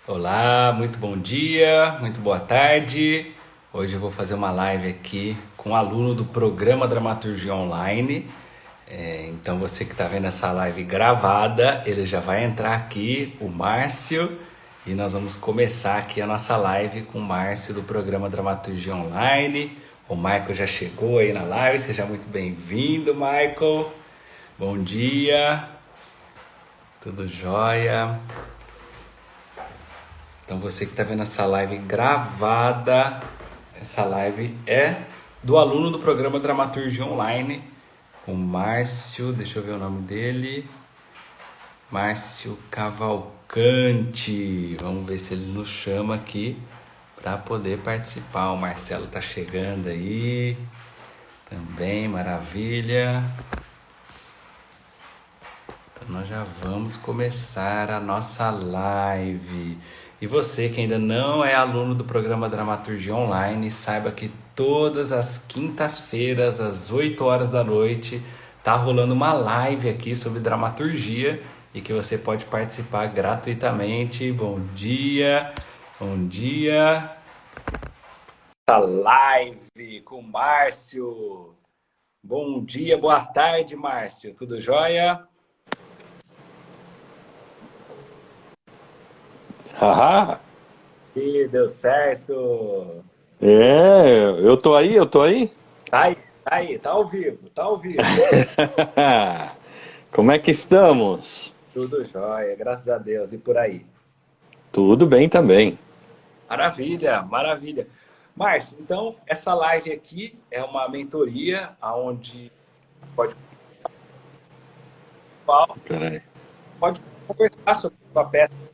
Olá, muito bom dia, muito boa tarde. Hoje eu vou fazer uma live aqui com um aluno do programa Dramaturgia Online. Então você que está vendo essa live gravada, ele já vai entrar aqui, o Márcio, e nós vamos começar aqui a nossa live com o Márcio do programa Dramaturgia Online. O Michael já chegou aí na live, seja muito bem-vindo, Michael. Bom dia, tudo jóia? Então você que está vendo essa live gravada, essa live é do aluno do programa Dramaturgia Online, o Márcio, deixa eu ver o nome dele, Márcio Cavalcante. Vamos ver se ele nos chama aqui para poder participar. O Marcelo está chegando aí, também, maravilha. Então nós já vamos começar a nossa live. E você que ainda não é aluno do programa Dramaturgia Online, saiba que todas as quintas-feiras, às 8 horas da noite, tá rolando uma live aqui sobre dramaturgia e que você pode participar gratuitamente. Bom dia, bom dia. Essa live com o Márcio. Bom dia, boa tarde, Márcio. Tudo jóia? Haha. Ih, deu certo. Eu tô aí, eu tô aí. Tá aí, tá ao vivo, tá ao vivo. Como é que estamos? Tudo jóia, graças a Deus. E por aí? Tudo bem também. Maravilha, maravilha. Márcio, então, essa live aqui é uma mentoria onde pode, Peraí. pode conversar sobre a sua peça, sobre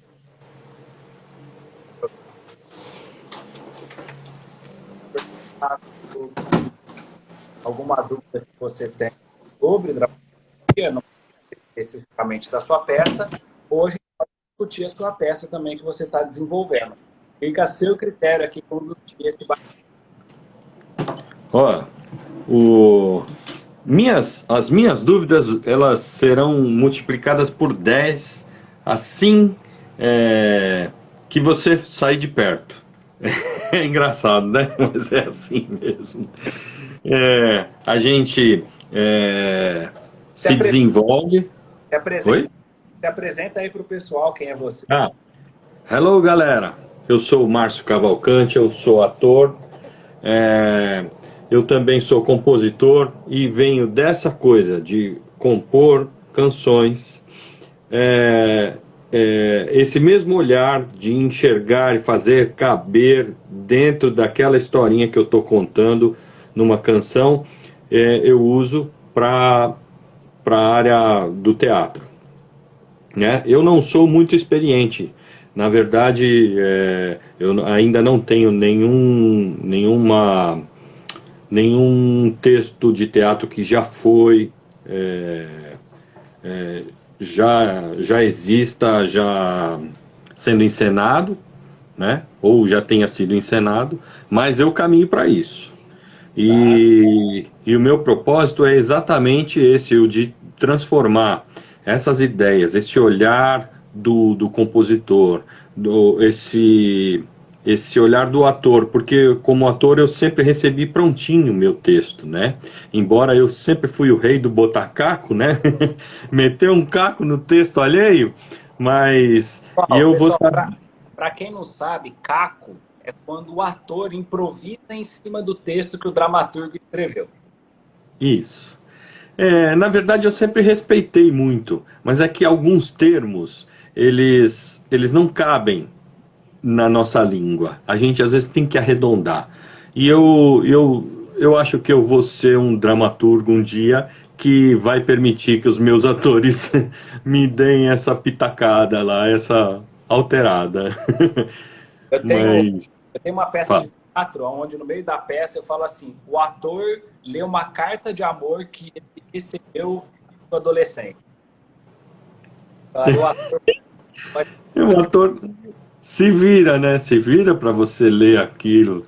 alguma dúvida que você tem sobre dramaturgia, não especificamente da sua peça. Hoje a gente pode discutir a sua peça também que você está desenvolvendo. Fica a seu critério aqui conduzir esse Ó, as minhas dúvidas, elas serão multiplicadas por 10 assim que você sair de perto. É engraçado, né? Mas é assim mesmo. A gente se Se desenvolve. apresenta, Oi? se apresenta aí para o pessoal quem é você. Ah, hello, galera. Eu sou o Márcio Cavalcante, eu sou ator, é, eu também sou compositor e venho dessa coisa de compor canções, é, esse mesmo olhar de enxergar e fazer caber dentro daquela historinha que eu estou contando numa canção, eu uso para a área do teatro, né? Eu não sou muito experiente. Na verdade, eu ainda não tenho nenhum texto de teatro que já foi, é, já exista, já sendo encenado, né? Ou já tenha sido encenado, mas eu caminho para isso. Tá? E o meu propósito é exatamente esse, o de transformar essas ideias, esse olhar do compositor, esse olhar do ator, porque como ator eu sempre recebi prontinho o meu texto, né? Embora eu sempre fui o rei do botacaco, né? Meter um caco no texto alheio, mas e eu vou Pessoal, saber. para quem não sabe, caco é quando o ator improvisa em cima do texto que o dramaturgo escreveu. Isso. Na verdade, eu sempre respeitei muito, mas é que alguns termos eles não cabem na nossa língua. A gente às vezes tem que arredondar. E eu acho que eu vou ser um dramaturgo um dia que vai permitir que os meus atores me deem essa pitacada lá, essa alterada. Eu tenho, Mas. eu tenho uma peça de teatro onde no meio da peça eu falo assim, o ator lê uma carta de amor que ele recebeu no adolescente. Aí o ator vai O ator se vira, né? Se vira para você ler aquilo.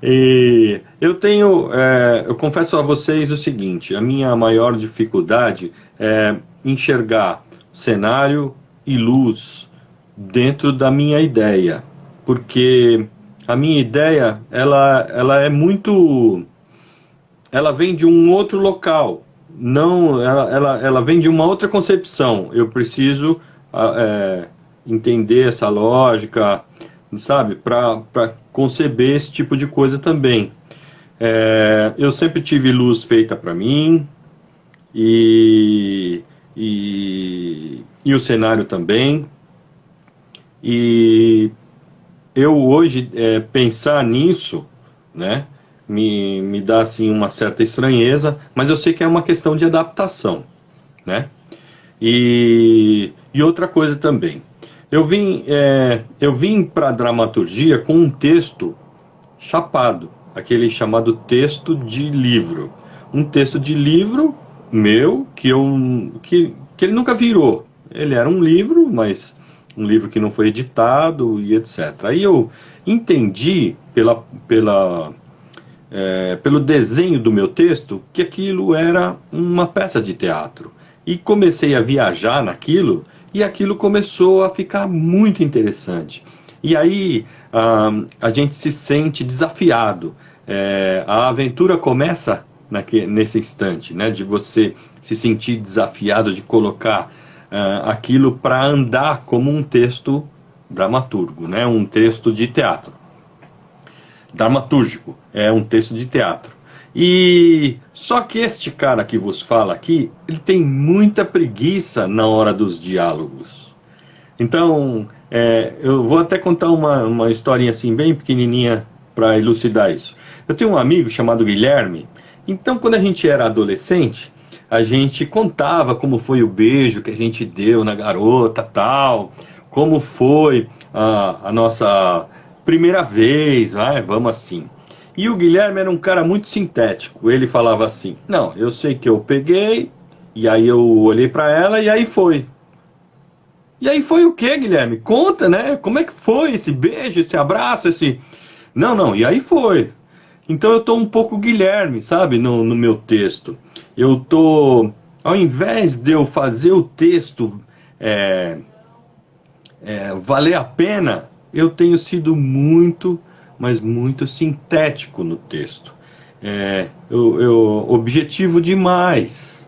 E eu confesso a vocês o seguinte: a minha maior dificuldade é enxergar cenário e luz dentro da minha ideia, porque a minha ideia, ela é muito, ela vem de um outro local, não, ela vem de uma outra concepção. Eu preciso é, entender essa lógica, sabe, para conceber esse tipo de coisa também. Eu sempre tive luz feita para mim, e, e o cenário também. E eu hoje pensar nisso, né, me dá assim uma certa estranheza, mas eu sei que é uma questão de adaptação, né? E outra coisa também, eu vim para a dramaturgia com um texto chapado, aquele chamado texto de livro, um texto de livro meu que ele nunca virou. Ele era um livro, mas um livro que não foi editado e etc. Aí eu entendi pelo desenho do meu texto que aquilo era uma peça de teatro. E comecei a viajar naquilo, e aquilo começou a ficar muito interessante. E aí a gente se sente desafiado. A aventura começa nesse instante, né, de você se sentir desafiado, de colocar aquilo para andar como um texto dramaturgo, né, um texto de teatro. Dramatúrgico, é um texto de teatro. E só que este cara que vos fala aqui, ele tem muita preguiça na hora dos diálogos. Então, eu vou até contar uma historinha assim bem pequenininha para elucidar isso. Eu tenho um amigo chamado Guilherme. Então, quando a gente era adolescente, a gente contava como foi o beijo que a gente deu na garota, tal, como foi a nossa primeira vez, vamos assim. E o Guilherme era um cara muito sintético. Ele falava assim: não, eu sei que eu peguei, e aí eu olhei para ela e aí foi. E aí foi o quê, Guilherme? Conta, né? Como é que foi esse beijo, esse abraço, esse... Não, não, e aí foi. Então eu tô um pouco Guilherme, sabe, no meu texto. Eu tô... Ao invés de eu fazer o texto valer a pena, eu tenho sido muito, mas muito sintético no texto. Eu objetivo demais.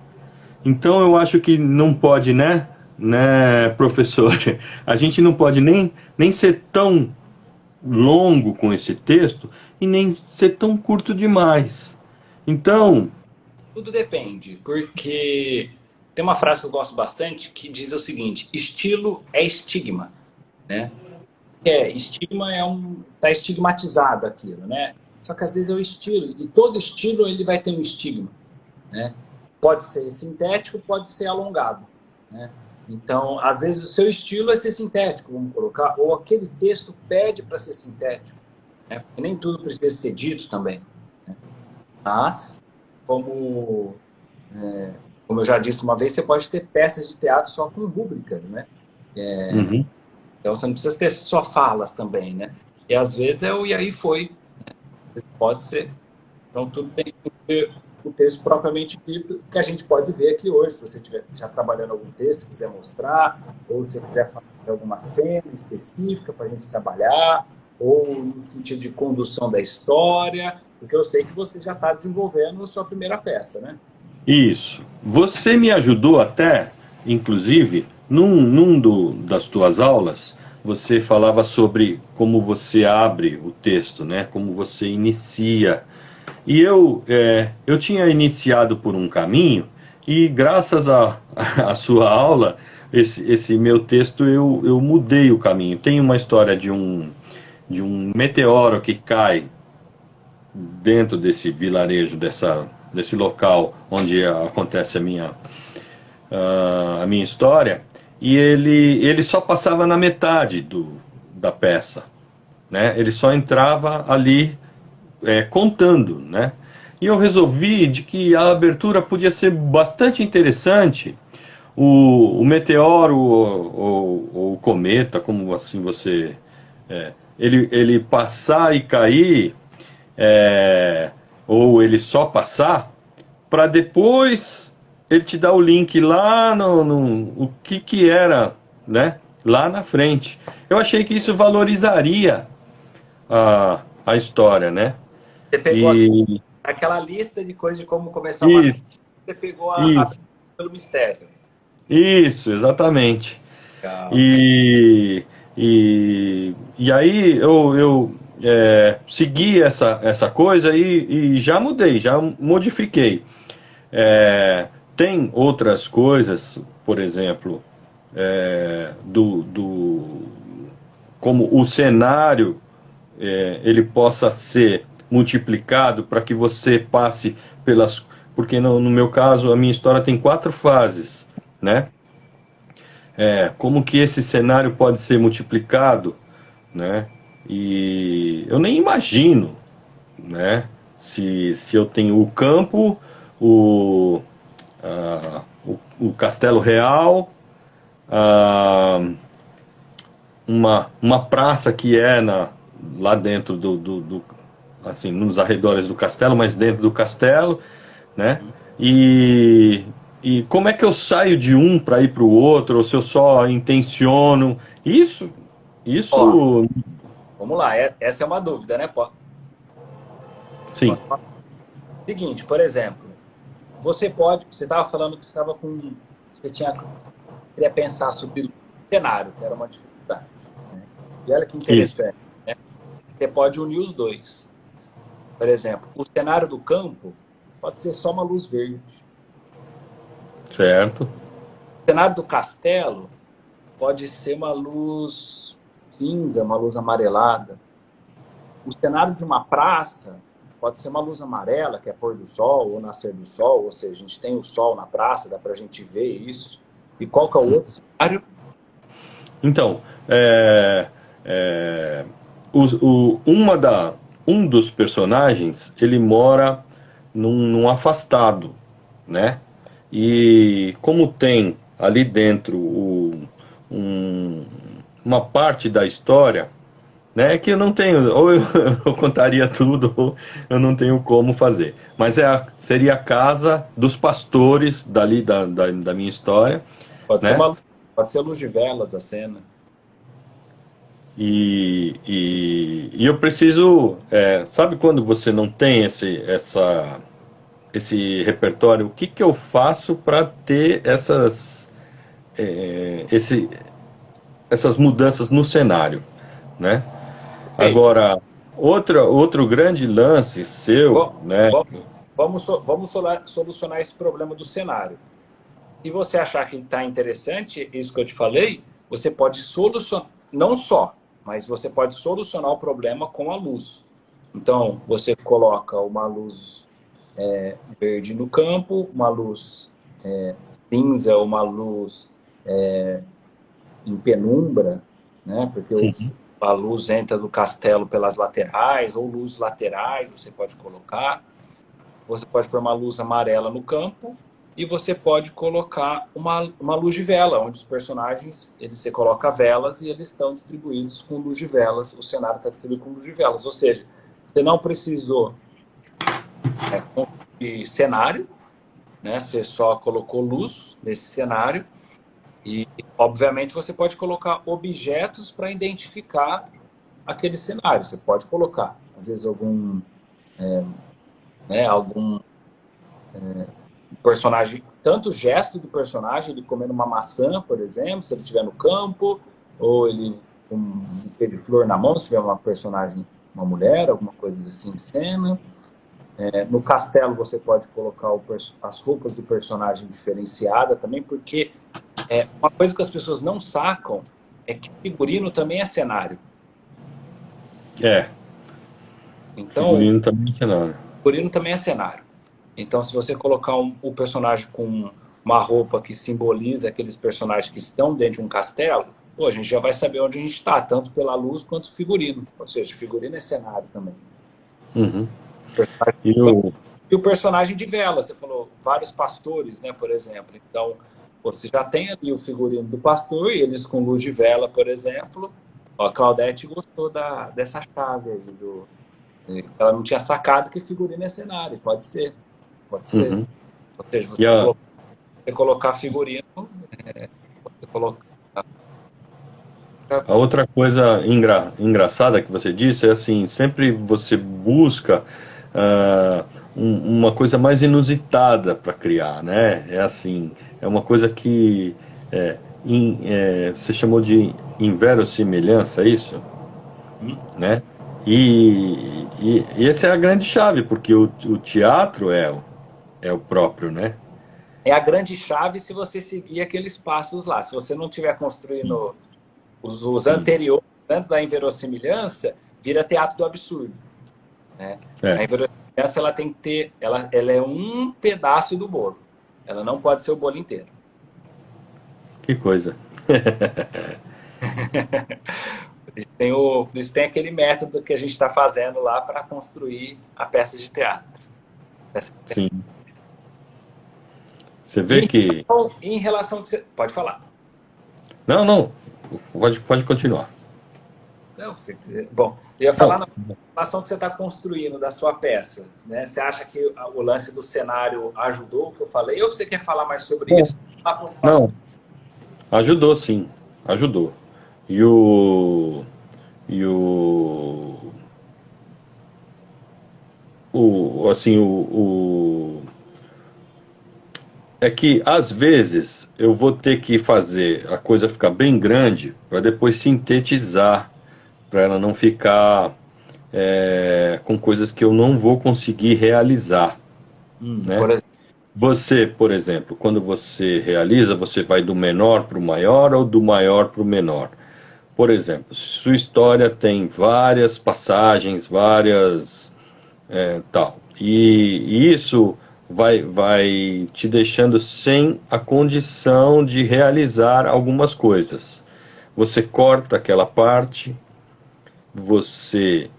Então eu acho que não pode, né, professor? A gente não pode nem ser tão longo com esse texto e nem ser tão curto demais. Então, Tudo depende, porque tem uma frase que eu gosto bastante que diz o seguinte: estilo é estigma, né? Estigma tá estigmatizado aquilo, né? Só que às vezes é o estilo, e todo estilo ele vai ter um estigma, né? Pode ser sintético, pode ser alongado, né? Então, às vezes o seu estilo é ser sintético, vamos colocar, ou aquele texto pede para ser sintético, né? Porque nem tudo precisa ser dito também, né? Mas, como, como eu já disse uma vez, você pode ter peças de teatro só com rúbricas, né? uhum. Então você não precisa ter só falas também, né? E às vezes é o e aí foi, pode ser. Então tudo tem que ter o texto propriamente dito, que a gente pode ver aqui hoje, se você estiver já trabalhando algum texto, quiser mostrar, ou se quiser falar de alguma cena específica para a gente trabalhar, ou no sentido de condução da história, porque eu sei que você já está desenvolvendo a sua primeira peça, né? Isso. Você me ajudou até, inclusive, das tuas aulas, você falava sobre como você abre o texto, né? Como você inicia. E eu tinha iniciado por um caminho, e graças à sua aula, esse meu texto, eu mudei o caminho. Tem uma história de um meteoro que cai dentro desse vilarejo, desse local onde acontece a minha história, e ele só passava na metade da peça, né? Ele só entrava ali contando, né? E eu resolvi de que a abertura podia ser bastante interessante. O meteoro ou o cometa, como assim você... ele passar e cair, ou ele só passar, para depois ele te dar o link lá o que era, né? lá na frente. Eu achei que isso valorizaria a história, né? Você pegou E aquela lista de coisas de como começar uma série, isso, você pegou isso, pelo mistério. isso, exatamente. Legal. E, e aí eu segui essa coisa e já mudei, já modifiquei. Tem outras coisas, por exemplo, como o cenário ele possa ser multiplicado para que você passe pelas. Porque no meu caso, a minha história tem 4 fases, né? Como que esse cenário pode ser multiplicado, né? E eu nem imagino, né? Se eu tenho o campo, o, o Castelo Real, ah, uma praça que lá dentro assim, nos arredores do castelo, mas dentro do castelo, né? E, e como é que eu saio de um para ir para o outro, ou se eu só intenciono? Ó, Isso, vamos lá. Essa é uma dúvida, né? sim, Posso falar? Seguinte, por exemplo, você estava falando que você estava você queria pensar sobre o cenário, que era uma dificuldade, né? E olha que isso, interessante, né? Você pode unir os dois. Por exemplo, o cenário do campo pode ser só uma luz verde. certo, O cenário do castelo pode ser uma luz cinza, uma luz amarelada. O cenário de uma praça pode ser uma luz amarela, que é pôr do sol ou nascer do sol, ou seja, a gente tem o sol na praça, dá para a gente ver isso. E qual que é o outro cenário? Então, é, um dos personagens, ele mora num afastado, né? E como tem ali dentro um- uma parte da história, né, que eu não tenho, ou eu, eu contaria tudo, ou eu não tenho como fazer. Mas seria a casa dos pastores dali da minha história, Pode ser né? pode ser a luz de velas a cena. E eu preciso, sabe quando você não tem esse repertório, o que que eu faço para ter é, esse, essas mudanças no cenário, né? Perfeito. Agora, outro grande lance seu, Va- né? va- vamos solucionar esse problema do cenário. Se você achar que está interessante, isso que eu te falei, você pode solucionar, não só, mas você pode solucionar o problema com a luz. Então, você coloca uma luz verde no campo, uma luz cinza, uma luz em penumbra, né? Porque a luz entra do castelo pelas laterais, ou luzes laterais você pode colocar. Você pode pôr uma luz amarela no campo e você pode colocar uma luz de vela, onde os personagens, você coloca velas e eles estão distribuídos com luz de velas, o cenário está distribuído com luz de velas. Ou seja, você não precisou construir cenário, né? Você só colocou luz nesse cenário e, obviamente, você pode colocar objetos para identificar aquele cenário. Você pode colocar, às vezes, algum personagem, tanto o gesto do personagem, ele comendo uma maçã, por exemplo, se ele estiver no campo, ou ele com um buquê de flor na mão, se tiver uma personagem, uma mulher, alguma coisa assim em cena. No castelo você pode colocar as roupas do personagem diferenciada também, porque uma coisa que as pessoas não sacam é que figurino também é cenário. É, Então, figurino também é cenário. figurino também é cenário. Então, se você colocar o personagem com uma roupa que simboliza aqueles personagens que estão dentro de um castelo, pô, a gente já vai saber onde a gente está, tanto pela luz quanto figurino. Ou seja, figurino é cenário também. Uhum. E o, E o personagem de vela, você falou vários pastores, né, por exemplo. Então, você já tem ali o figurino do pastor e eles com luz de vela, por exemplo. Ó, a Claudete gostou dessa chave aí. Ela não tinha sacado que figurino é cenário. Pode ser, pode ser. uhum. Ou seja, Você você colocar figurino, você colocar A outra coisa engraçada que você disse é assim, sempre você busca uma coisa mais inusitada para criar, né? É assim, é uma coisa que você chamou de inverossimilhança, é isso? Hum? Né? E essa é a grande chave, porque o teatro é o próprio, né? É a grande chave se você seguir aqueles passos lá. Se você não estiver Sim, construindo os sim. anteriores, antes da inverossimilhança, vira teatro do absurdo, né? A É, inverossimilhança ela tem que ter, ela é um pedaço do bolo. Ela não pode ser o bolo inteiro. que coisa. Eles têm aquele método que a gente está fazendo lá para construir a peça de teatro. Sim. Você E vê que. em relação que você, pode falar. Não, não. Pode continuar. Não, bom, eu ia falar Não, na relação que você está construindo da sua peça, né? Você acha que o lance do cenário ajudou o que eu falei, ou que você quer falar mais sobre isso? Lá para o próximo. não. Ajudou, sim. Ajudou. E o. E assim, é que às vezes eu vou ter que fazer a coisa ficar bem grande para depois sintetizar, para ela não ficar com coisas que eu não vou conseguir realizar, né? Por exemplo. Você, por exemplo, quando você realiza, você vai do menor para o maior ou do maior para o menor. Por exemplo, sua história tem várias passagens, várias tal. E isso vai te deixando sem a condição de realizar algumas coisas. Você corta aquela parte, você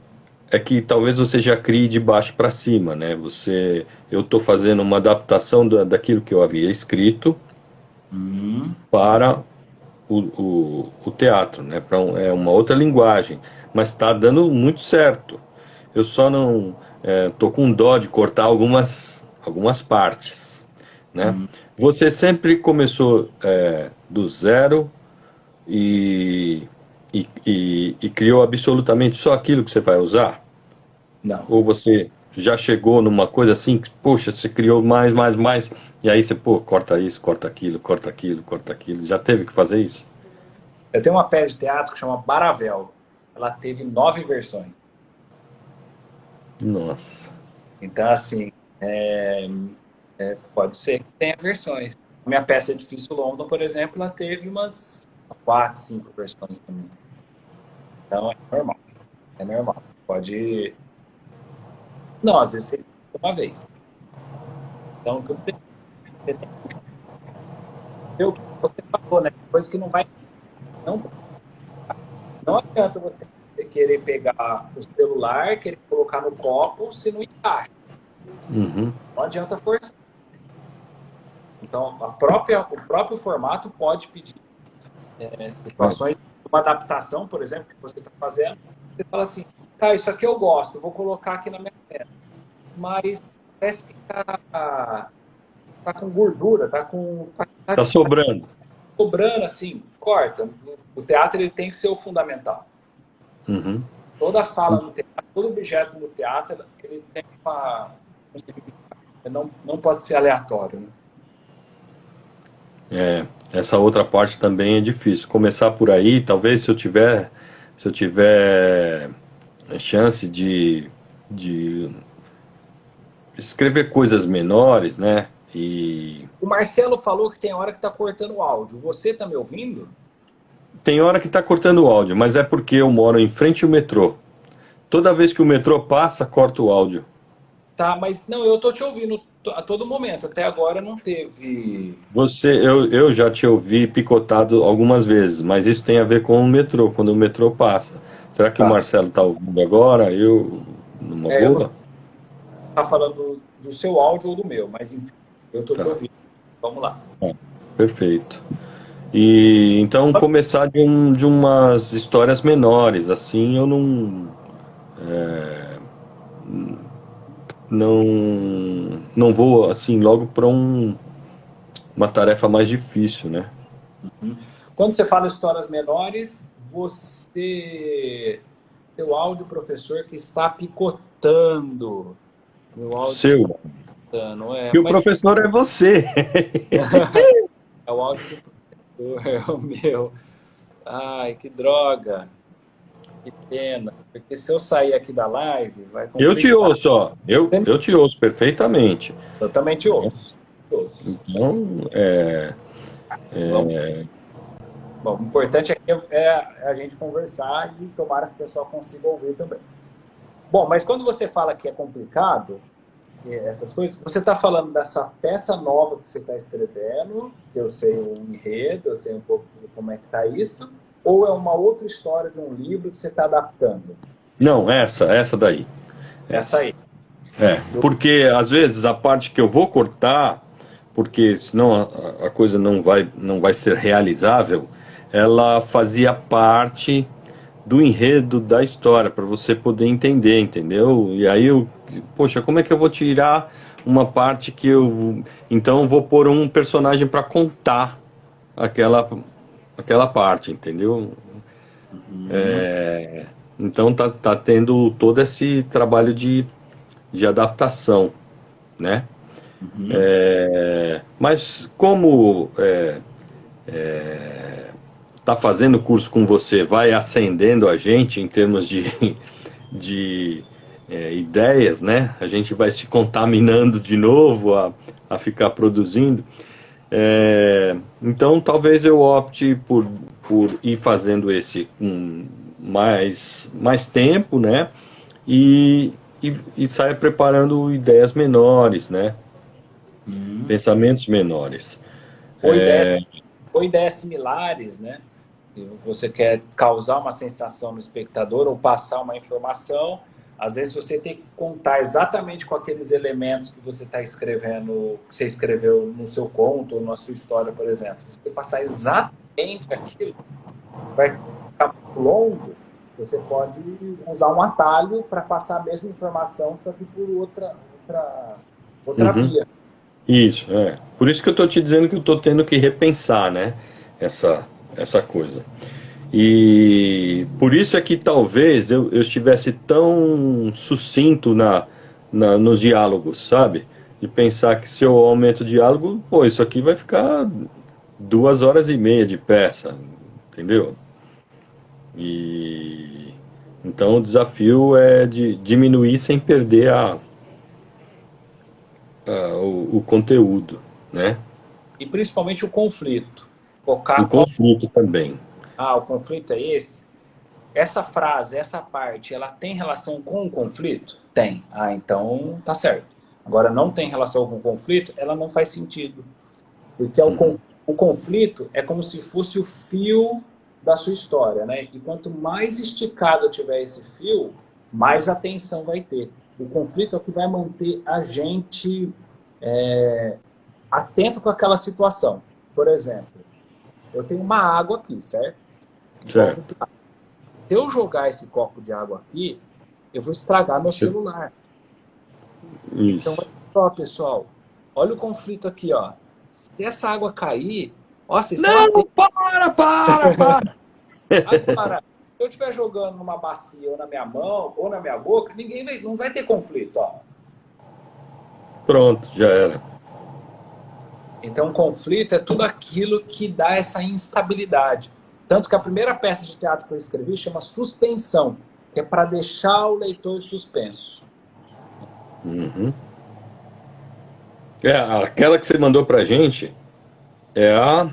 é que talvez você já crie de baixo para cima, né? Eu estou fazendo uma adaptação daquilo que eu havia escrito para o teatro, né? É uma outra linguagem, mas está dando muito certo. Eu só não tô com dó de cortar algumas partes, né? Você sempre começou do zero e, e criou absolutamente só aquilo que você vai usar? Não. Ou você já chegou numa coisa assim que, poxa, você criou mais, e aí você, pô, corta isso, corta aquilo, corta aquilo, corta aquilo. Já teve que fazer isso? Eu tenho uma peça de teatro que chama Baravel. Ela teve 9 versões. Nossa. Então, assim, pode ser que tenha versões. A minha peça Edifício London, por exemplo, ela teve umas 4, 5 versões também. Então, é normal. É normal. Pode. Não, às vezes você escuta uma vez. Então, tudo depende. Você tem que ver o que você falou, né? Coisa que não vai. Não, não adianta você querer pegar o celular, querer colocar no copo, se não encaixa. Uhum. Não adianta forçar. Então, o próprio formato pode pedir É. situações, uma adaptação, por exemplo, que você está fazendo. Você fala assim, tá, isso aqui eu gosto, vou colocar aqui na minha cena. Mas parece que tá com gordura, Tá sobrando. sobrando assim, corta. O teatro ele tem que ser o fundamental. Uhum. Toda fala no teatro, todo objeto no teatro, ele tem um significado. Não pode ser aleatório, né? Essa outra parte também é difícil. Começar por aí, talvez se eu tiver chance de escrever coisas menores, né? E O Marcelo falou que tem hora que tá cortando o áudio. Você tá me ouvindo? tem hora que tá cortando o áudio, mas é porque eu moro em frente ao metrô. Toda vez que o metrô passa, corta o áudio. Tá, mas não, eu tô te ouvindo a todo momento. Até agora não teve. Eu já te ouvi picotado algumas vezes, mas isso tem a ver com o metrô, quando o metrô passa. Será que o Tá. Marcelo está ouvindo agora? Numa Eu não sei boa? se tá falando do seu áudio ou do meu, mas enfim, eu tô te Tá, ouvindo. Vamos lá. perfeito. E então começar de umas histórias menores, assim eu não vou assim logo para uma tarefa mais difícil, né? Quando você fala histórias menores, você... Seu áudio, professor, que está picotando. Meu áudio está Seu. picotando, E o mas professor é você. é o áudio do professor, é o meu. Ai, que droga, que pena. Porque se eu sair aqui da live, vai Eu te complicar. ouço, ó. Eu te ouço perfeitamente. Eu também te ouço. Te ouço. Então, Vamos. Bom, o importante aqui é a gente conversar e tomara que o pessoal consiga ouvir também. Bom, mas quando você fala que é complicado, essas coisas, você está falando dessa peça nova que você está escrevendo, que eu sei o enredo, eu sei um pouco de como é que está isso, ou é uma outra história de um livro que você está adaptando? não, essa daí. Essa Essa. aí. Porque às vezes a parte que eu vou cortar, porque senão a coisa não vai ser realizável, ela fazia parte do enredo da história, para você poder entender, entendeu? E aí poxa, como é que eu vou tirar uma parte que eu. Então eu vou pôr um personagem para contar aquela, aquela parte, entendeu? Uhum, Então tá tendo todo esse trabalho de adaptação, né? uhum, Mas como tá fazendo curso com você, vai acendendo a gente em termos de ideias, né? A gente vai se contaminando de novo a ficar produzindo. Então talvez eu opte por ir fazendo esse com mais tempo, né? E saia preparando ideias menores, né? uhum. Pensamentos menores. Ou ideias, ou ideias similares, né? E você quer causar uma sensação no espectador ou passar uma informação. Às vezes você tem que contar exatamente com aqueles elementos que você está escrevendo, que você escreveu no seu conto ou na sua história, por exemplo. Se você passar exatamente aquilo, vai ficar muito longo, você pode usar um atalho para passar a mesma informação, só que por outra Uhum. via. Isso, é. Por isso que eu tô te dizendo que eu tô tendo que repensar, né? Essa, essa coisa. E por isso é que talvez eu estivesse tão sucinto nos diálogos, sabe? De pensar que se eu aumento o diálogo, pô, isso aqui vai ficar 2 horas e meia de peça, entendeu? E então o desafio é de diminuir sem perder o conteúdo, né? E principalmente o conflito. O Focar qual. conflito também. Ah, o conflito é esse? Essa frase, essa parte, ela tem relação com o conflito? Tem. Ah, então tá certo. Agora, não tem relação com o conflito, ela não faz sentido. Porque o conflito é como se fosse o fio da sua história, né? E quanto mais esticado tiver esse fio, mais atenção vai ter. O conflito é o que vai manter a gente atento com aquela situação. Por exemplo, eu tenho uma água aqui, certo? Um copo Certo. de água. Se eu jogar esse copo de água aqui, eu vou estragar meu celular. Então, Isso. olha só, pessoal. Olha o conflito aqui, ó. Se essa água cair, ó, vocês estão Não, atentos. para! Agora, se eu estiver jogando numa bacia ou na minha mão ou na minha boca, não vai ter conflito, ó. Pronto, já era. Então, conflito é tudo aquilo que dá essa instabilidade. Tanto que a primeira peça de teatro que eu escrevi chama Suspensão, que é para deixar o leitor suspenso. Uhum. Aquela que você mandou pra gente é a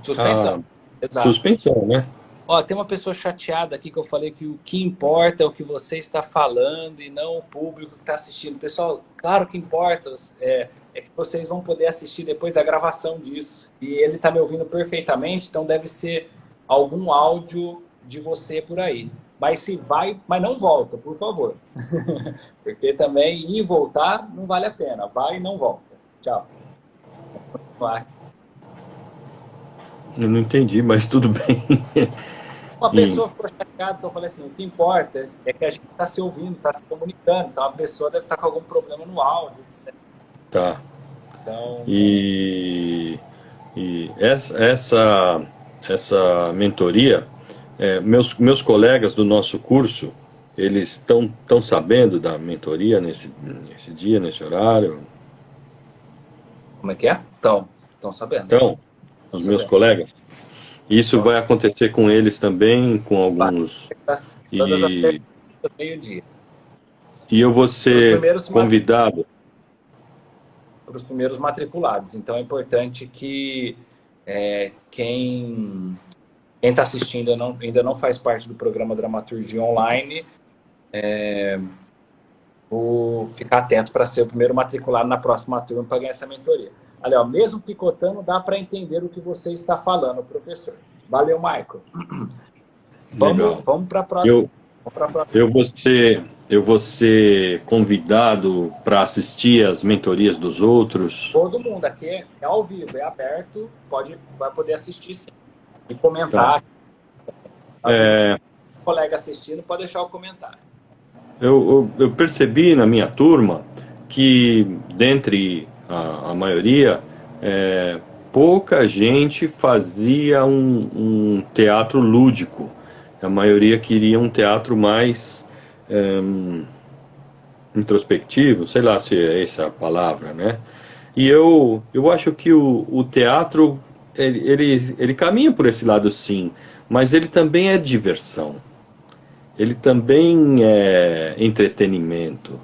Suspensão, exato. suspensão, né? Ó, tem uma pessoa chateada aqui que eu falei que o que importa é o que você está falando e não o público que está assistindo. Pessoal, claro que importa, é que vocês vão poder assistir depois a gravação disso. E ele está me ouvindo perfeitamente, então deve ser algum áudio de você por aí. Mas se vai, mas não volta, por favor. Porque também ir e voltar não vale a pena. Vai e não volta. Tchau. Eu não entendi, mas tudo bem. Uma E, pessoa ficou chateada que eu falei assim, o que importa é que a gente está se ouvindo, está se comunicando. Então a pessoa deve estar com algum problema no áudio, etc. tá. Então, E E essa mentoria, meus colegas do nosso curso, eles estão sabendo da mentoria nesse dia, nesse horário? Como é que é? Estão sabendo. Então, Estão os meus sabendo. colegas, isso Então, vai acontecer com eles também, com vai. alguns, Todas as e, terças, meio-dia. e eu vou Para os ser primeiros, convidado. para os primeiros matriculados. Então é importante que quem está assistindo ainda não faz parte do programa Dramaturgia Online, ficar atento para ser o primeiro matriculado na próxima turma para ganhar essa mentoria. Olha, ó, mesmo picotando, dá para entender o que você está falando, professor. Valeu, Michael. Legal. Vamos para a próxima. Eu, eu vou ser, eu vou ser convidado para assistir às mentorias dos outros. Todo mundo aqui é ao vivo, é aberto, vai poder assistir sim. E Tá. comentar. Tá vendo? O colega assistindo pode deixar o comentário. Eu percebi na minha turma que, dentre a maioria, pouca gente fazia um teatro lúdico. A maioria queria um teatro mais introspectivo, sei lá se é essa a palavra, né? E eu acho que o teatro, ele caminha por esse lado sim, mas ele também é diversão. Ele também é entretenimento,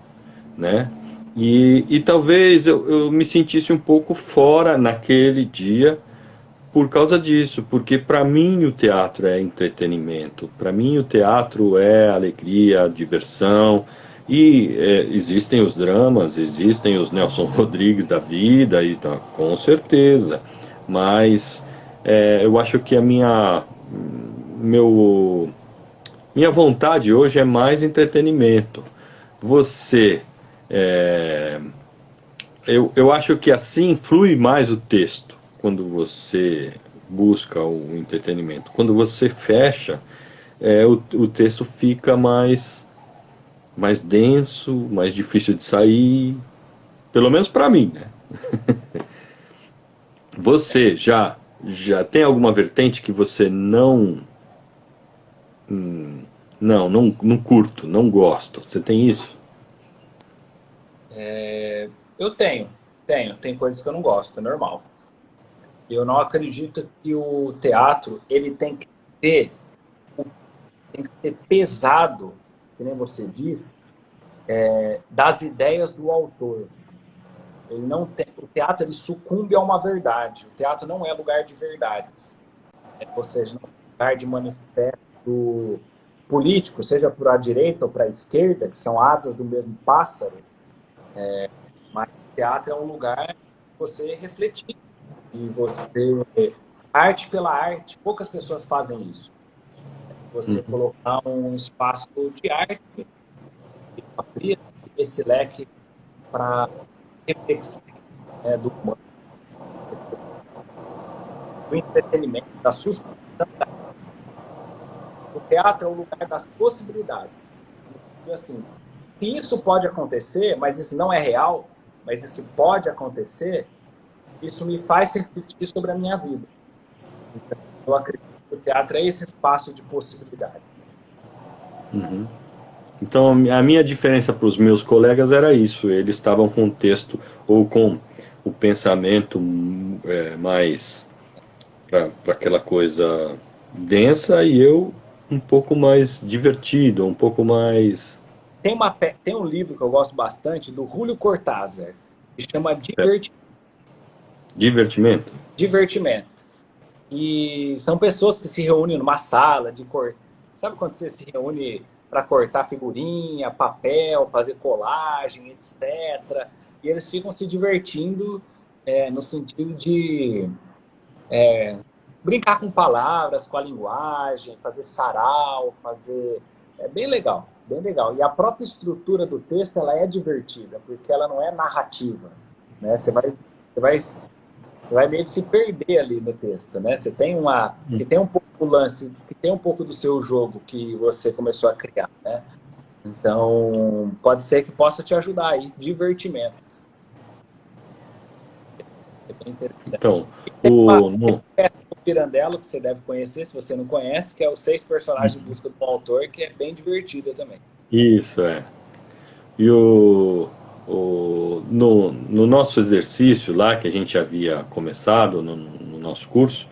né? E talvez eu me sentisse um pouco fora naquele dia por causa disso, porque para mim o teatro é entretenimento, para mim o teatro é alegria, diversão, e existem os dramas, existem os Nelson Rodrigues da vida, e tá, com certeza, mas eu acho que meu, minha vontade hoje é mais entretenimento. Você, é, eu acho que assim flui mais o texto quando você busca o entretenimento. Quando você fecha, o texto fica mais denso, mais difícil de sair, pelo menos para mim, né? Você já tem alguma vertente que você não curto, não gosto? Você tem isso? Eu tem coisas que eu não gosto, é normal. Eu não acredito que o teatro ele tem que ser pesado, que nem você disse, das ideias do autor. Ele não tem, o teatro ele sucumbe a uma verdade. O teatro não é lugar de verdades, ou seja, não é lugar de manifesto político, seja para a direita ou para a esquerda, que são asas do mesmo pássaro. Mas o teatro é um lugar de você refletir e você arte pela arte. Poucas pessoas fazem isso. Você colocar um espaço de arte e abrir esse leque para reflexão, né, do entretenimento, da suspensão. O teatro é o lugar das possibilidades. E assim, se isso pode acontecer, mas isso não é real, mas isso pode acontecer, isso me faz refletir sobre a minha vida. Então, eu acredito que o teatro é esse espaço de possibilidades. Então, a minha diferença para os meus colegas era isso. Eles estavam com o texto ou com o pensamento mais para aquela coisa densa e eu um pouco mais divertido, um pouco mais Tem um livro que eu gosto bastante, do Julio Cortázar, que chama divertimento. Divertimento. E são pessoas que se reúnem numa sala de cor. Sabe quando você se reúne para cortar figurinha, papel, fazer colagem, etc. E eles ficam se divertindo no sentido de brincar com palavras, com a linguagem, fazer sarau, fazer... É bem legal, bem legal. E a própria estrutura do texto, ela é divertida, porque ela não é narrativa, né? Você vai meio que se perder ali no texto, né? Você tem que tem um pouco do lance, que tem um pouco do seu jogo que você começou a criar, né? Então, pode ser que possa te ajudar aí, divertimento. É bem interessante. Então, Tem o, tem no, peça do Pirandello que você deve conhecer, se você não conhece, que é os 6 personagens em busca do autor, que é bem divertida também. isso é. E no nosso exercício lá, que a gente havia começado no nosso curso,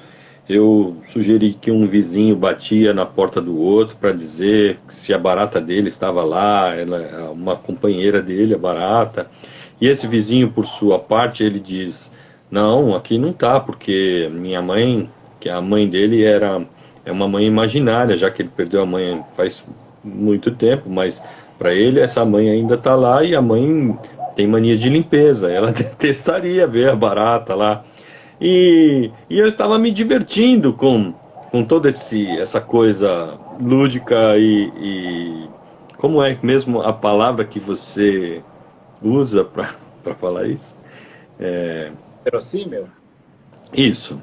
eu sugeri que um vizinho batia na porta do outro para dizer se a barata dele estava lá, ela, uma companheira dele, a barata. E esse vizinho, por sua parte, ele diz: Não, aqui não tá, porque minha mãe, que a mãe dele é uma mãe imaginária, já que ele perdeu a mãe faz muito tempo, mas para ele essa mãe ainda tá lá e a mãe tem mania de limpeza. Ela detestaria ver a barata lá. E eu estava me divertindo com toda essa coisa lúdica como é mesmo a palavra que você usa para falar isso? Verossímil? Isso,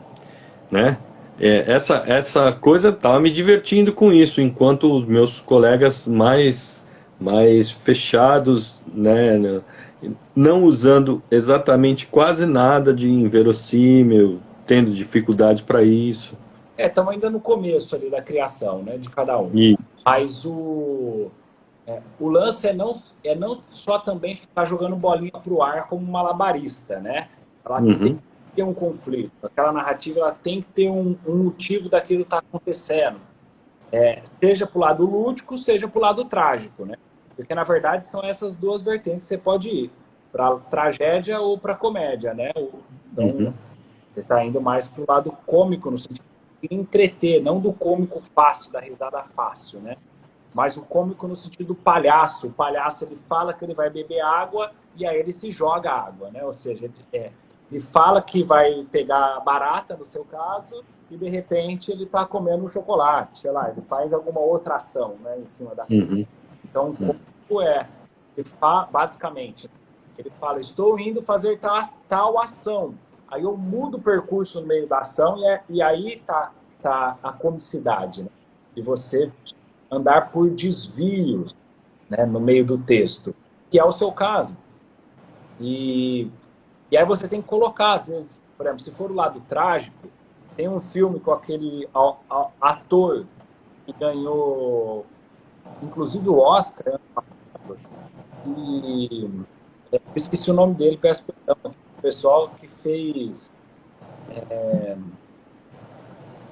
né? Essa coisa estava me divertindo com isso, enquanto os meus colegas mais fechados, né, não usando exatamente quase nada de inverossímil, tendo dificuldade para isso. Estamos ainda no começo ali da criação, né, de cada um. E, Mas o lance é não só também ficar jogando bolinha para o ar como um malabarista, né? Ela tem que uhum, ter um conflito. Aquela narrativa ela tem que ter um motivo daquilo que está acontecendo. Seja para o lado lúdico, seja para o lado trágico, né? Porque, na verdade, são essas duas vertentes que você pode ir. Para tragédia ou para comédia, né? Então, uhum, você está indo mais para o lado cômico, no sentido de entreter, não do cômico fácil, da risada fácil, né? Mas o cômico no sentido do palhaço. O palhaço, ele fala que ele vai beber água e aí ele se joga água, né? Ou seja, ele fala que vai pegar barata, no seu caso, e de repente ele está comendo um chocolate, sei lá, ele faz alguma outra ação, né, em cima da mesa. uhum, Então, o cômico ele fala, basicamente, ele fala, estou indo fazer tal ação. Aí eu mudo o percurso no meio da ação e aí tá a comicidade, né? De você andar por desvios, né, no meio do texto, que é o seu caso. E, e aí você tem que colocar, às vezes, por exemplo, se for o lado trágico, tem um filme com aquele ator que ganhou, inclusive, o Oscar, e eu esqueci o nome dele, peço perdão, o pessoal que fez.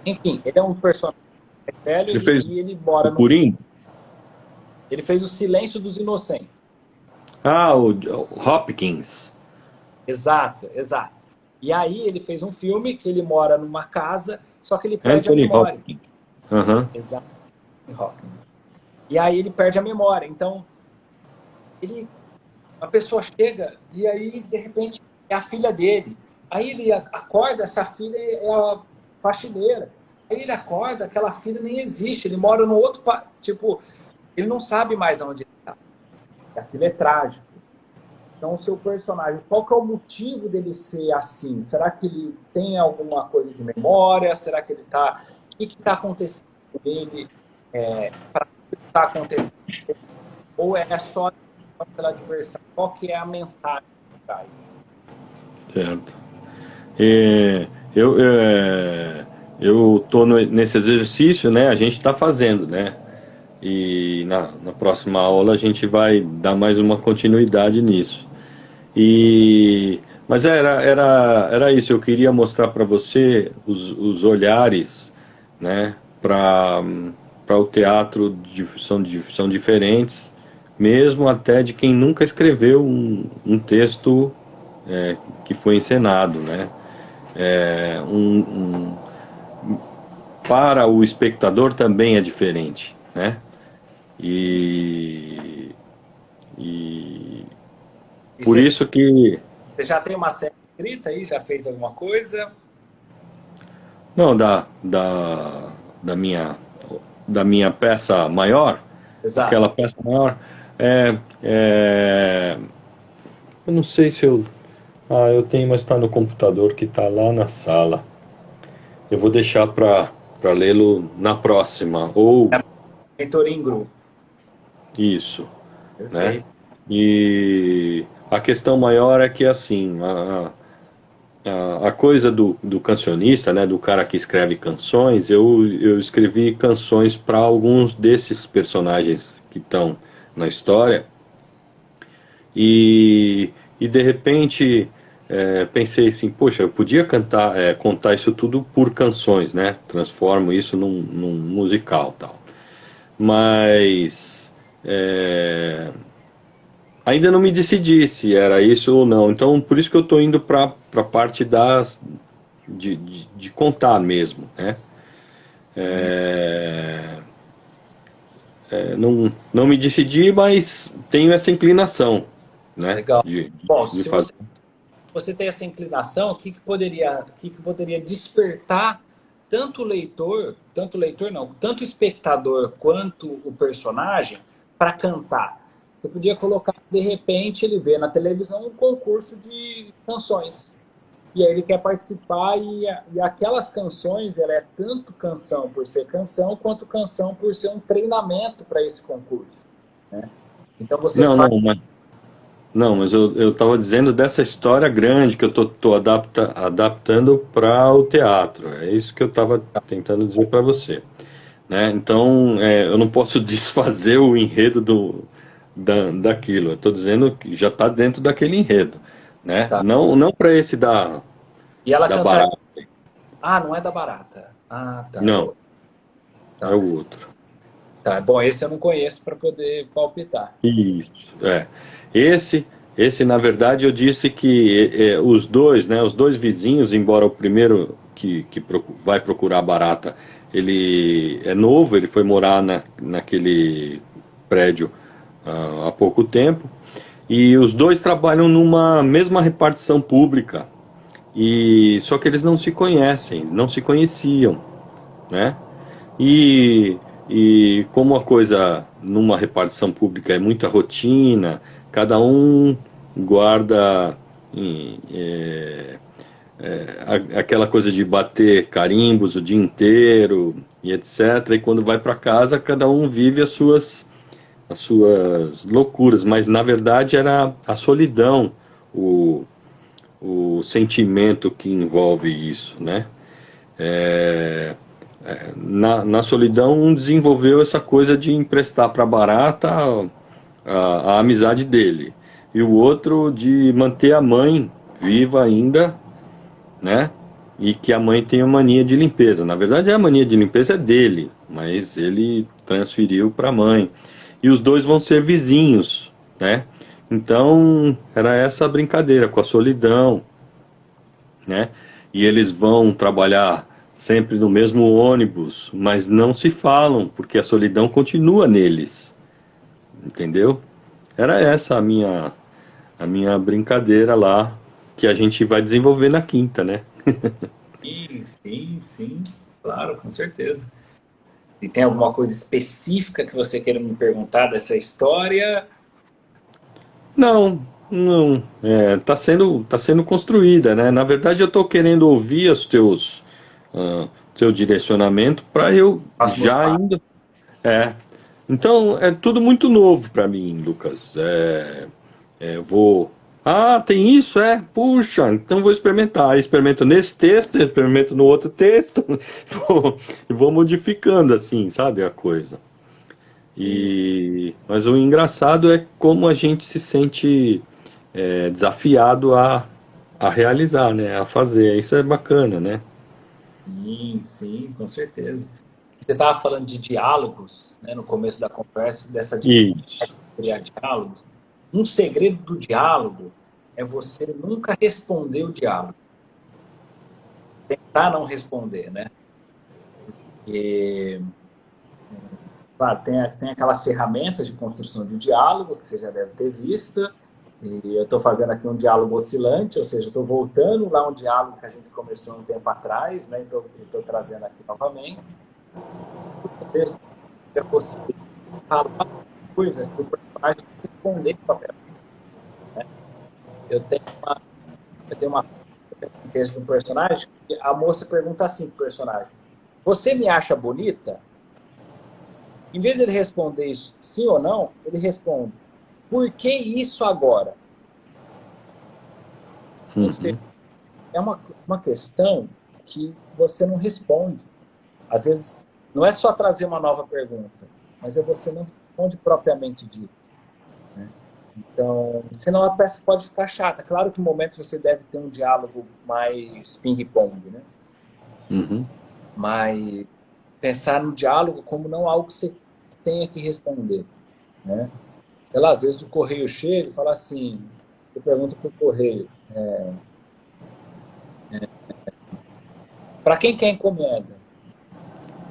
Enfim, ele é um personagem velho ele fez e ele mora o no. Purim? Ele fez O Silêncio dos Inocentes. Ah, o Hopkins. Exato, exato. E aí ele fez um filme que ele mora numa casa, só que ele perde a Anthony memória. Hopkins. Aham. Exato. E aí ele perde a memória. Então, a pessoa chega e aí, de repente, é a filha dele. Aí ele acorda, essa filha é a faxineira. Aí ele acorda, aquela filha nem existe. Ele mora no outro. Tipo, ele não sabe mais onde ele está. Aquilo é trágico. Então, o seu personagem, qual que é o motivo dele ser assim? Será que ele tem alguma coisa de memória? Será que ele está... O que está acontecendo com ele? Para que está acontecendo? Ou é só pela diversão? Qual que é a mensagem que traz? Certo. É, eu tô nesse exercício, né? A gente está fazendo, né? E na próxima aula a gente vai dar mais uma continuidade nisso. Mas era isso. Eu queria mostrar para você os olhares, né? Para o teatro são diferentes, mesmo até de quem nunca escreveu um texto que foi encenado, né? É, para o espectador também é diferente, né? E, e E por isso que você já tem uma série escrita aí? Já fez alguma coisa? não da minha da minha peça maior, Exato. aquela peça maior, é, é, eu não sei se eu tenho, mas está no computador que está lá na sala. Eu vou deixar para lê-lo na próxima ou Mentoria em grupo. isso, né? Perfeito. E a questão maior é que assim, a coisa do cancionista, né, do cara que escreve canções, eu escrevi canções para alguns desses personagens que estão na história e, e de repente pensei assim, poxa, eu podia contar isso tudo por canções, né? Transformo isso num musical tal. Mas ainda não me decidi se era isso ou não. Então por isso que eu estou indo para a parte de contar mesmo, né? É, não me decidi, mas tenho essa inclinação, né? Legal. Bom, De se fazer. você tem essa inclinação, o que que poderia despertar tanto o leitor não, tanto o espectador quanto o personagem para cantar? Você podia colocar, de repente, ele vê na televisão um concurso de canções. E aí ele quer participar e aquelas canções, ela é tanto canção por ser canção, quanto canção por ser um treinamento para esse concurso, né? Então você Não, faz. não, mas eu estava dizendo dessa história grande que eu tô adaptando para o teatro. É isso que eu estava tentando dizer para você, né? Então, eu não posso desfazer o enredo daquilo. Eu estou dizendo que já está dentro daquele enredo, né? Tá. Não para esse E ela da cantar. barata, Ah, não é da Barata. Ah, tá. não, é Tá. o outro. Tá. Bom, esse eu não conheço para poder palpitar. Isso, é. Esse, esse na verdade eu disse que os dois, né, os dois vizinhos, embora o primeiro vai procurar barata, ele é novo, ele foi morar naquele prédio há pouco tempo, e os dois trabalham numa mesma repartição pública, e só que eles não se conhecem, não se conheciam, né? E, e como a coisa numa repartição pública é muita rotina, cada um guarda aquela coisa de bater carimbos o dia inteiro e etc. E quando vai para casa, cada um vive as suas loucuras, mas na verdade era a solidão, o, o sentimento que envolve isso, né? É, na solidão, um desenvolveu essa coisa de emprestar para barata a amizade dele. E o outro de manter a mãe viva ainda, né? E que a mãe tem a mania de limpeza. Na verdade, a mania de limpeza é dele, mas ele transferiu para a mãe. E os dois vão ser vizinhos, né? Então, era essa brincadeira com a solidão, né? E eles vão trabalhar sempre no mesmo ônibus, mas não se falam, porque a solidão continua neles, entendeu? Era essa a minha brincadeira lá, que a gente vai desenvolver na quinta, né? Sim, sim, sim. Claro, com certeza. E tem alguma coisa específica que você queira me perguntar dessa história? Não, não, tá sendo construída, né? Na verdade, eu estou querendo ouvir teu direcionamento para eu Próximos já passos. indo. É. Então, é tudo muito novo para mim, Lucas. Eu vou. Ah, tem isso? Puxa, então vou experimentar. Experimento nesse texto, experimento no outro texto, vou modificando assim, sabe, a coisa. Mas o engraçado é como a gente se sente desafiado a realizar, né? A fazer. Isso é bacana, né? Sim, sim, com certeza. Você estava falando de diálogos, né, no começo da conversa, dessa Isso. dificuldade de criar diálogos. Um segredo do diálogo é você nunca responder o diálogo, tentar não responder, né? E, claro, tem aquelas ferramentas de construção de diálogo que você já deve ter visto. E eu estou fazendo aqui um diálogo oscilante, ou seja, estou voltando lá um diálogo que a gente começou um tempo atrás, né? Então, estou trazendo aqui novamente. Mesmo que você falar uma coisa que o personagem responder com a papel. Eu tenho uma, eu tenho uma um texto de um personagem que a moça pergunta assim pro personagem: Você me acha bonita? Em vez de ele responder isso sim ou não, ele responde: Por que isso agora? Ou seja, Uhum. é uma questão que você não responde. Às vezes, não é só trazer uma nova pergunta, mas é você não responde propriamente dito, né? Então, senão a peça pode ficar chata. Claro que em momentos você deve ter um diálogo mais ping-pong, né? Uhum. Mas pensar no diálogo como não algo que você tenha que responder, né? Sei lá, às vezes o correio chega e fala assim, você pergunta para o correio, para quem quer encomenda?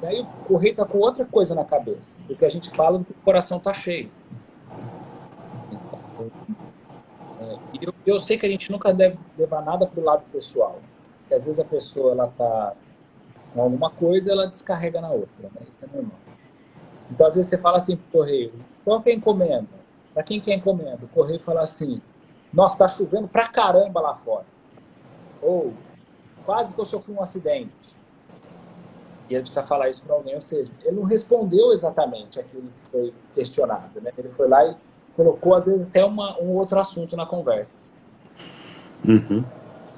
E aí o correio está com outra coisa na cabeça, porque a gente fala que o coração está cheio. Então, e eu sei que a gente nunca deve levar nada para o lado pessoal. Porque às vezes a pessoa ela está com alguma coisa, ela descarrega na outra, né? Isso é normal. Então, às vezes você fala assim para o correio, qual que é a encomenda? Para quem quer encomenda? O correio fala assim, nossa, está chovendo pra caramba lá fora. Ou, quase que eu sofri um acidente. E ele precisa falar isso para alguém, ou seja, ele não respondeu exatamente aquilo que foi questionado, né? Ele foi lá e colocou, às vezes, até um outro assunto na conversa. Uhum.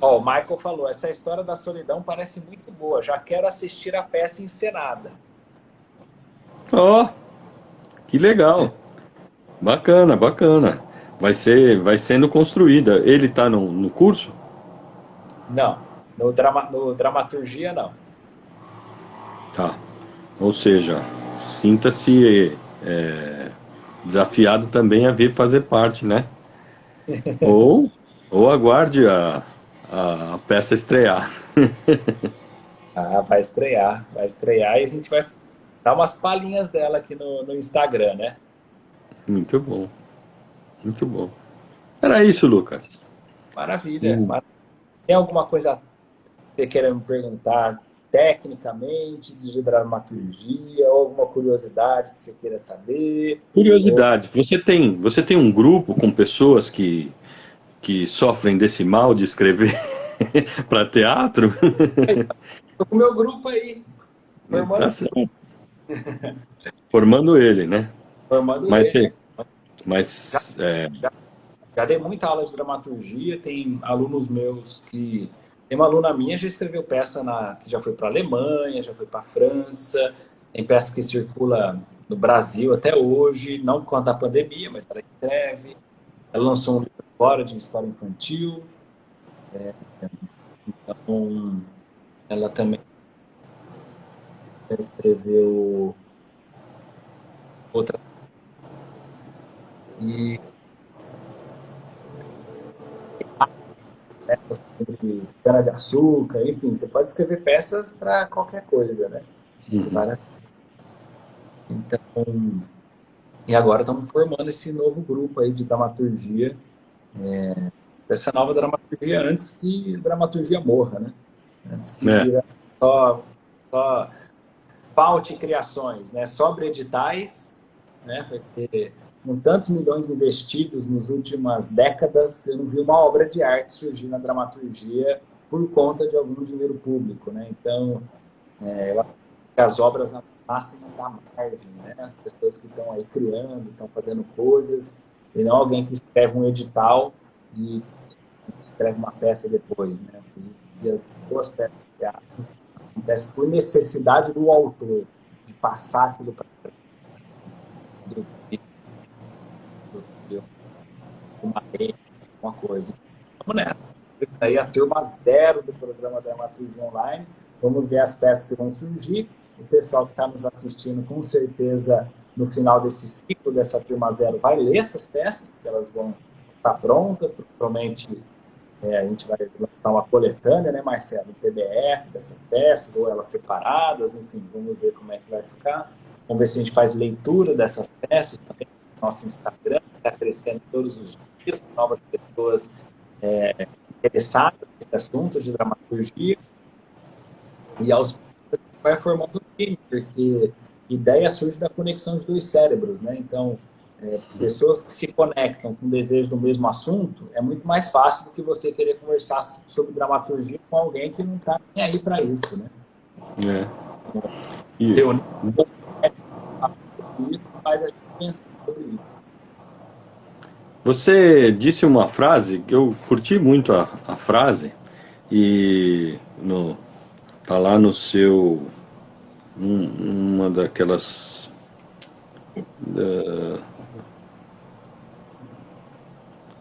Ó, o Michael falou, essa história da solidão parece muito boa, já quero assistir a peça encenada. Ó, que legal. Bacana, bacana. Vai sendo construída. Ele está no curso? Não, no dramaturgia, não. Tá. Ou seja, sinta-se desafiado também a vir fazer parte, né? Ou, ou aguarde a peça estrear. Ah, vai estrear e a gente vai dar umas palhinhas dela aqui no Instagram, né? Muito bom, muito bom. Era isso, Lucas. Maravilha. Hum. Tem alguma coisa que você queira me perguntar tecnicamente, de dramaturgia, ou alguma curiosidade que você queira saber? Ou... Curiosidade, você tem um grupo com pessoas que sofrem desse mal de escrever para teatro? Tô com o meu grupo aí, formando, Tá certo. Formando ele, né? formando Mas, ele. Já, mas já, já dei muita aula de dramaturgia, tem alunos meus que... Tem uma aluna minha que já escreveu peça que já foi para a Alemanha, já foi para a França, tem peça que circula no Brasil até hoje, não por conta da pandemia, mas ela escreve. Ela lançou um livro agora de história infantil, então ela também já escreveu outra. E peças sobre cana-de-açúcar, enfim, você pode escrever peças para qualquer coisa, né? Então, e agora estamos formando esse novo grupo aí de dramaturgia, essa nova dramaturgia antes que dramaturgia morra, né? Antes que é, vira só paute criações, né? Sobre editais, né? Porque com tantos milhões investidos nas últimas décadas, eu não vi uma obra de arte surgir na dramaturgia por conta de algum dinheiro público, né? Então, eu acho que as obras nascem da margem, né? As pessoas que estão aí criando, estão fazendo coisas, e não alguém que escreve um edital e escreve uma peça depois, né? E as boas peças de teatro acontecem por necessidade do autor, de passar aquilo para do, do, uma lei, uma coisa. Vamos nessa. Aí a turma zero do programa Dramaturgia Online. Vamos ver as peças que vão surgir. O pessoal que está nos assistindo, com certeza, no final desse ciclo dessa turma zero, vai ler essas peças, porque elas vão estar prontas. Provavelmente a gente vai lançar uma coletânea, né, Marcelo? Um PDF dessas peças, ou elas separadas, enfim, vamos ver como é que vai ficar. Vamos ver se a gente faz leitura dessas peças também no nosso Instagram, que está crescendo todos os dias, novas pessoas interessadas nesse assunto de dramaturgia, e aos poucos vai formando um time, porque ideia surge da conexão dos dois cérebros, né? Então, pessoas que se conectam com o desejo do mesmo assunto, é muito mais fácil do que você querer conversar sobre dramaturgia com alguém que não está nem aí para isso, né? é. E, Reunir isso faz a gente pensar sobre isso. você disse uma frase que eu curti muito a frase, e tá lá no seu, uma daquelas,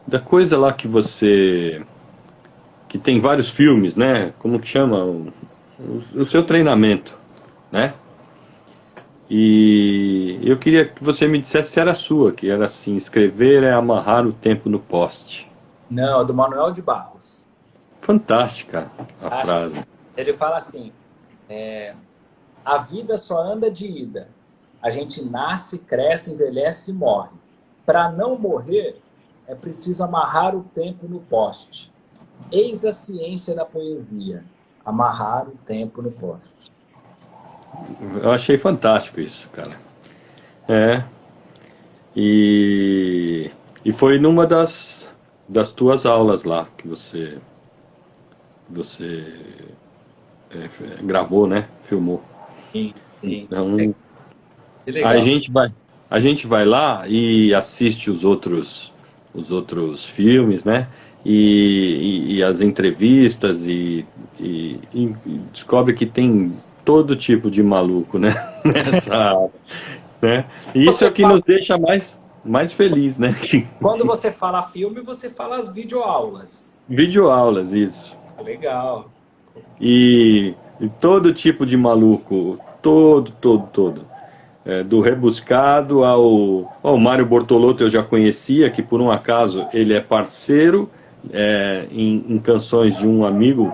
da coisa lá que tem vários filmes, né? Como que chama? O seu treinamento, né? E eu queria que você me dissesse se era sua, que era assim, escrever é amarrar o tempo no poste. Não, é do Manuel de Barros. Fantástica a Acho que frase. ele fala assim: a vida só anda de ida. A gente nasce, cresce, envelhece e morre. Para não morrer, é preciso amarrar o tempo no poste. Eis a ciência da poesia: amarrar o tempo no poste. Eu achei fantástico isso, cara. É, e, e foi numa das tuas aulas lá que você gravou, né? Filmou. Sim, sim. Então, Que a legal. gente vai, a gente vai lá e assiste os outros filmes, né? E as entrevistas e descobre que tem todo tipo de maluco, né? Nessa área, né? E isso é Você o que nos fala, deixa mais feliz, né? quando você fala filme, você fala as videoaulas. Videoaulas, isso. Legal. E todo tipo de maluco, todo. É, do rebuscado ao Mário Bortolotto eu já conhecia, que por um acaso ele é parceiro em canções de um amigo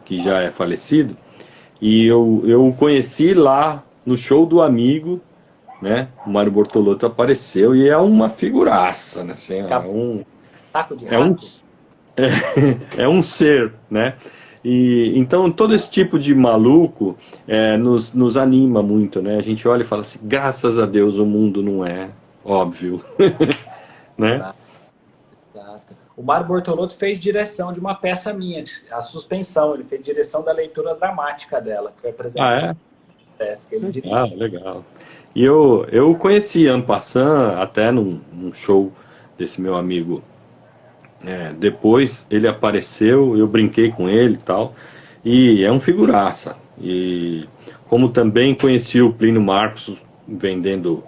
que já é falecido, e eu o conheci lá no show do amigo, né? O Mário Bortolotto apareceu e é uma figuraça, né? Assim, Taco de é um, rato? é um ser, né? E então todo esse tipo de maluco nos anima muito, né? A gente olha e fala assim, graças a Deus o mundo não é óbvio, né? Exato, exato. O Mário Bortolotto fez direção de uma peça minha, a Suspensão. Ele fez direção da leitura dramática dela, que foi Ah, apresentada é? no Sesc. Ele dirigiu. Legal, legal. E eu conheci en passant até num show desse meu amigo. Depois ele apareceu, eu brinquei com ele e tal, e é um figuraça. E como também conheci o Plínio Marcos vendendo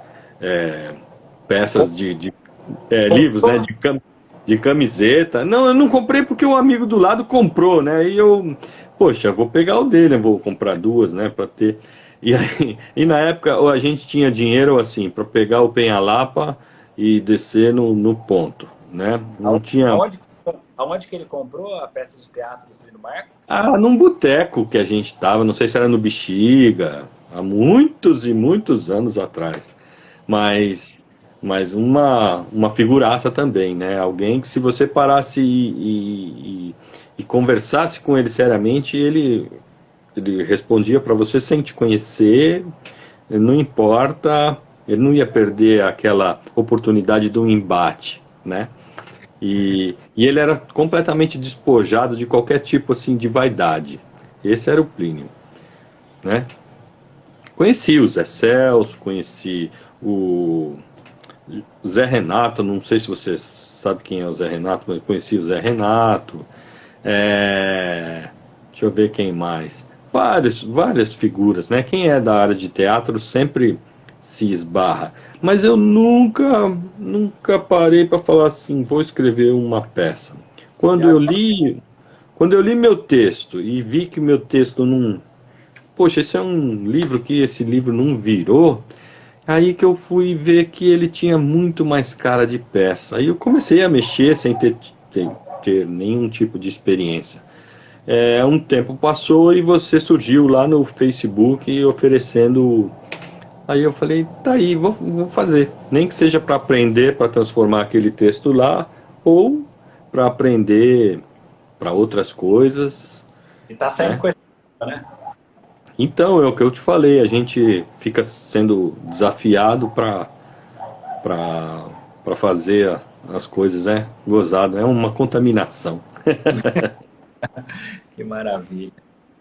peças livros, né, Comprou? de camiseta. Não, eu não comprei porque um amigo do lado comprou, né? E eu, poxa, vou pegar o dele, eu vou comprar duas, né, para ter. E aí, e na época a gente tinha dinheiro assim para pegar o Penha-Lapa e descer no ponto, né? Não tinha. Aonde, aonde que ele comprou a peça de teatro do Plínio Marcos? Ah, num boteco que a gente tava, não sei se era no Bexiga, há muitos e muitos anos atrás. Mas, mas uma figuraça também, né? Alguém que se você parasse e conversasse com ele seriamente, ele respondia para você sem te conhecer, não importa, ele não ia perder aquela oportunidade de um embate, né? E ele era completamente despojado de qualquer tipo assim de vaidade. Esse era o Plínio, né? Conheci o Zé Celso, conheci o Zé Renato, não sei se você sabe quem é o Zé Renato, mas eu conheci o Zé Renato. Deixa eu ver quem mais. Várias figuras, né? Quem é da área de teatro sempre se esbarra. Mas eu nunca parei para falar assim, vou escrever uma peça. E Quando eu agora, li, quando eu li meu texto e vi que meu texto não, poxa, esse é um livro que esse livro não virou. Aí que eu fui ver que ele tinha muito mais cara de peça. Aí eu comecei a mexer sem ter nenhum tipo de experiência. Um tempo passou e você surgiu lá no Facebook oferecendo. Aí eu falei, tá aí, vou fazer. Nem que seja para aprender, para transformar aquele texto lá, ou para aprender para outras coisas, ele está saindo né? com esse, né? Então, é o que eu te falei, a gente fica sendo desafiado para fazer as coisas, gozado, é uma contaminação. Que maravilha.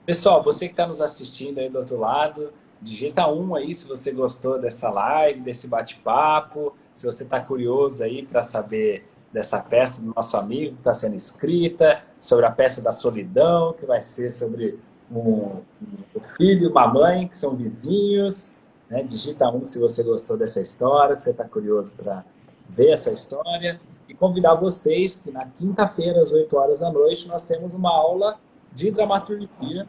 Pessoal, você que está nos assistindo aí do outro lado, digita um aí se você gostou dessa live, desse bate-papo, se você está curioso aí para saber dessa peça do nosso amigo que está sendo escrita. sobre a peça da solidão, que vai ser sobre um filho e uma mãe, que são vizinhos, né? Digita um se você gostou dessa história, que você está curioso para ver essa história. E convidar vocês que na quinta-feira, às 8 horas da noite, nós temos uma aula de dramaturgia,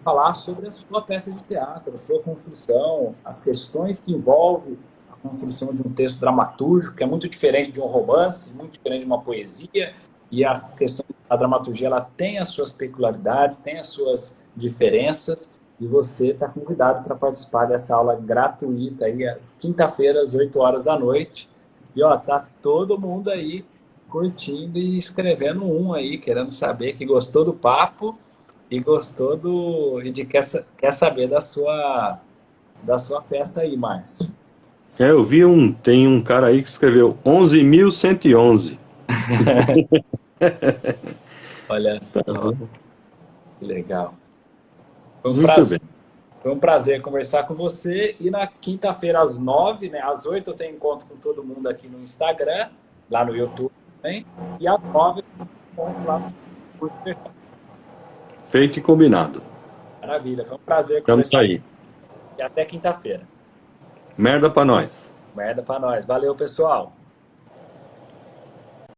falar sobre a sua peça de teatro, a sua construção, as questões que envolvem a construção de um texto dramatúrgico, que é muito diferente de um romance, muito diferente de uma poesia, e a questão da dramaturgia ela tem as suas peculiaridades, tem as suas diferenças, e você está convidado para participar dessa aula gratuita aí, às quinta-feiras, às 8 horas da noite. E ó, tá todo mundo aí curtindo e escrevendo um aí, querendo saber que gostou do papo e gostou quer saber da sua peça aí, Márcio. Eu vi tem um cara aí que escreveu 11.111. Olha só, que legal. Muito bem. Foi um prazer conversar com você. E na quinta-feira, às 9, né? Às 8 eu tenho encontro com todo mundo aqui no Instagram, lá no YouTube também. E às 9 eu tenho encontro lá no Twitter. Feito e combinado. Maravilha, foi um prazer Estamos conversar. aí. E até quinta-feira. Merda pra nós. Merda pra nós. Valeu, pessoal.